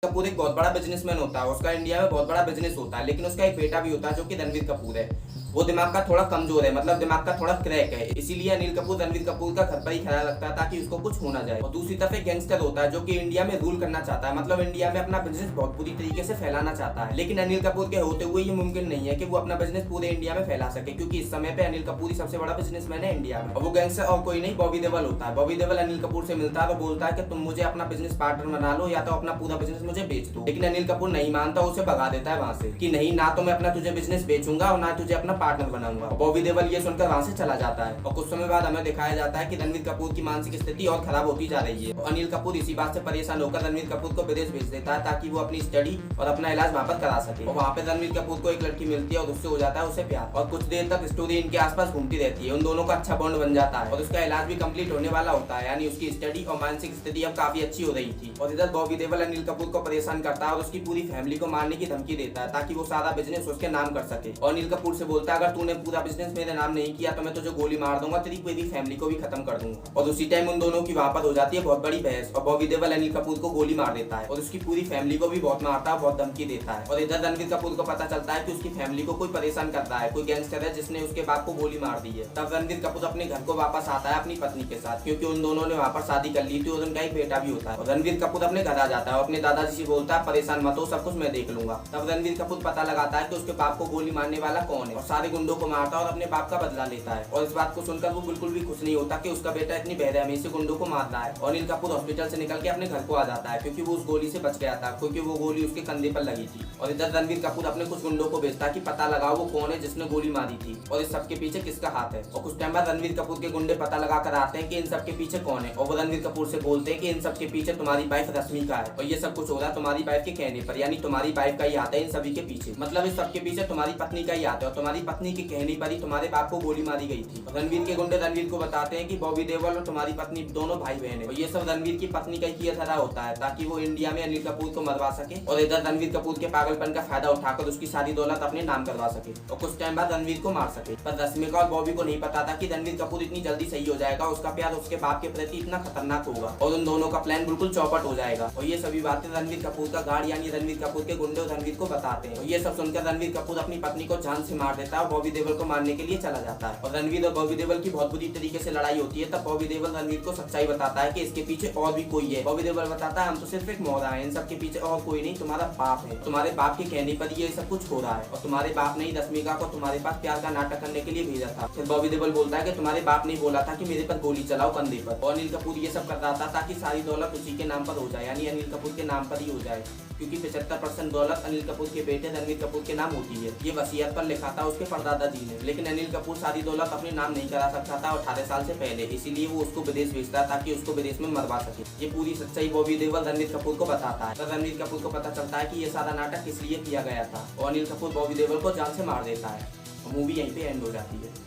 कपूर एक बहुत बड़ा बिजनेसमैन होता है, उसका इंडिया में बहुत बड़ा बिजनेस होता है, लेकिन उसका एक बेटा भी होता है जो कि रणवीर कपूर है। वो दिमाग का थोड़ा कमजोर है, मतलब दिमाग का थोड़ा क्रैक है, इसीलिए अनिल कपूर रणवीर कपूर का घर पर ही ख्याल रखता है ताकि उसको कुछ हो ना जाए। और दूसरी तरफ एक गैंगस्टर होता है जो कि इंडिया में रूल करना चाहता है, मतलब इंडिया में अपना बिजनेस बहुत बुरी तरीके से फैलाना चाहता है। लेकिन अनिल कपूर के होते हुए ये मुमकिन नहीं है कि वो अपना बिजनेस पूरे इंडिया में फैला सके, क्योंकि इस समय पे अनिल कपूर ही सबसे बड़ा बिजनेसमैन है इंडिया में। और वो गैंगस्टर और कोई नहीं, बॉबी देओल होता है। बॉबी देओल अनिल कपूर से मिलता है तो बोलता है कि तुम मुझे अपना बिजनेस पार्टनर बना लो या तो अपना पूरा बिजनेस मुझे बेच दो। लेकिन अनिल कपूर नहीं मानता, उसे भगा देता है वहां से कि नहीं, ना तो मैं अपना तुझे बिजनेस बेचूंगा और ना तुझे अपना पार्टनर बनाऊंगा। बॉबी देओल ये सुनकर वहां से चला जाता है और कुछ समय बाद हमें दिखाया जाता है कि रणवीर कपूर की मानसिक स्थिति और खराब होती जा रही है। और अनिल कपूर इसी बात से परेशान होकर रणवीर कपूर को विदेश भेज देता है ताकि वो अपनी स्टडी और अपना इलाज वहां पर करा सके। और वहां पे रणवीर कपूर को एक लड़की मिलती है और उससे हो जाता है उसे प्यार, और कुछ देर तक स्टोरी इनके आसपास घूमती रहती है। उन दोनों का अच्छा बॉन्ड बन जाता है और उसका इलाज भी कंप्लीट होने वाला होता है, यानी उसकी स्टडी और मानसिक स्थिति अब काफी अच्छी हो रही थी। और इधर बॉबी देओल अनिल कपूर को परेशान करता है और उसकी पूरी फैमिली को मारने की धमकी देता है ताकि वो सारा बिजनेस उसके नाम कर सके। और अनिल कपूर से बोलता है अगर तूने पूरा बिजनेस मेरे नाम नहीं किया तो मैं तुझे गोली मार दूंगा, तेरी पूरी फैमिली को भी खत्म कर दूंगा। और उसी टाइम उन दोनों की वहां पर हो जाती है बहुत बड़ी बहस और बॉबी देओल अनिल कपूर को गोली मार देता है और उसकी पूरी फैमिली को भी बहुत मारता है, बहुत धमकी देता है। और इधर रणवीर कपूर को पता चलता है कि उसकी फैमिली को कोई परेशान कर रहा है, कोई गैंगस्टर है जिसने उसके बाप को गोली मार दी है। तब रणवीर कपूर अपने घर को वापस आता है अपनी पत्नी के साथ, क्योंकि उन दोनों ने वहां पर शादी कर ली थी और उनका एक बेटा भी होता है। और रणवीर कपूर अपने घर आ जाता है और अपने दादाजी से बोलता है परेशान मत हो, सब कुछ मैं देख लूंगा। तब रणवीर कपूर पता लगाता है कि उसके बाप को गोली मारने वाला कौन है और सारे गुंडों को मारता है और अपने बाप का बदला लेता है। और इस बात को सुनकर वो बिल्कुल भी खुश नहीं होता कि उसका बेटा इतनी बेरहमी से गुंडों को मार रहा है। और अनिल कपूर हॉस्पिटल से निकल के अपने घर को आ जाता है क्योंकि वो उस गोली से बच गया था, क्योंकि वो गोली उसके कंधे पर लगी थी। और इधर रणवीर कपूर अपने कुछ गुंडों को भेजता है कि पता लगाओ वो कौन है जिसने गोली मारी थी और इस सबके पीछे किसका हाथ है। और कुछ टाइम बाद रणवीर कपूर के गुंडे पता लगा कर आते हैं कि इन सबके पीछे कौन है। और वो रणवीर कपूर से बोलते हैं कि इन सबके पीछे तुम्हारी वाइफ रश्मिका है और ये सब कुछ हो रहा है तुम्हारी वाइफ के कहने पर, यानी तुम्हारी वाइफ का ही हाथ है इन सभी के पीछे, मतलब इस सबके पीछे तुम्हारी पत्नी का ही हाथ है और तुम्हारी पत्नी के कहने पर ही तुम्हारे बाप को गोली मारी गई थी। रणवीर के गुंडे रणवीर को बताते हैं कि बॉबी देओल और तुम्हारी पत्नी दोनों भाई बहन है और ये सब रणवीर की पत्नी का किया धरा होता है ताकि वो इंडिया में अनिल कपूर को मरवा सके और इधर रणवीर कपूर के पागलपन का फायदा उठाकर उसकी सारी दौलत अपने नाम करवा सके और कुछ टाइम बाद रणवीर को मार सके। पर रश्मिका और बॉबी को नहीं पता था कि रणवीर कपूर इतनी जल्दी सही हो जाएगा, उसका प्यार उसके बाप के प्रति इतना खतरनाक होगा और उन दोनों का प्लान बिल्कुल चौपट हो जाएगा। और ये सभी बातें रणवीर कपूर का गार्ड यानी रणवीर कपूर के गुंडे रणवीर को बताते हैं। और ये सब सुनकर रणवीर कपूर अपनी पत्नी को जान से मार देता है और बॉबी देओल को मारने के लिए चला जाता है। और रणवीर और बॉबी देओल की बहुत बुरी तरीके से लड़ाई होती है। तब बॉबी देओल रणवीर को सच्चाई बताता है कि इसके पीछे और भी कोई है। बॉबी देओल बताता है हम तो सिर्फ एक मोहरा है, इन सबके पीछे और कोई नहीं, तुम्हारा बाप है, तुम्हारे बाप के कहने पर ये सब कुछ हो रहा है और तुम्हारे बाप ने ही रश्मिका को तुम्हारे पास प्यार का नाटक करने के लिए भेजा था। फिर बॉबी देओल बोलता है कि तुम्हारे बाप ने बोला था कि मेरे पर गोली चलाओ कंधे पर। और अनिल कपूर ये सब कर रहा था ताकि सारी दौलत उसी के नाम पर हो जाए, यानी अनिल कपूर के नाम पर ही हो जाए, क्योंकि 75% दौलत अनिल कपूर के बेटे रणवीर कपूर के नाम होती है। ये वसीयत पर लिखा था उसके परदादा जी ने। लेकिन अनिल कपूर सारी दौलत अपने नाम नहीं करा सकता था 18 साल से पहले, इसीलिए वो उसको विदेश भेजता ताकि उसको विदेश में मरवा सके। ये पूरी सच्चाई बॉबी देओल रणवीर कपूर को बताता है। तो रणवीर कपूर को पता चलता है कि ये सारा नाटक किस लिए किया गया था और अनिल कपूर बॉबी देओल को जान से मार देता है। मूवी यहीं पे एंड हो जाती है।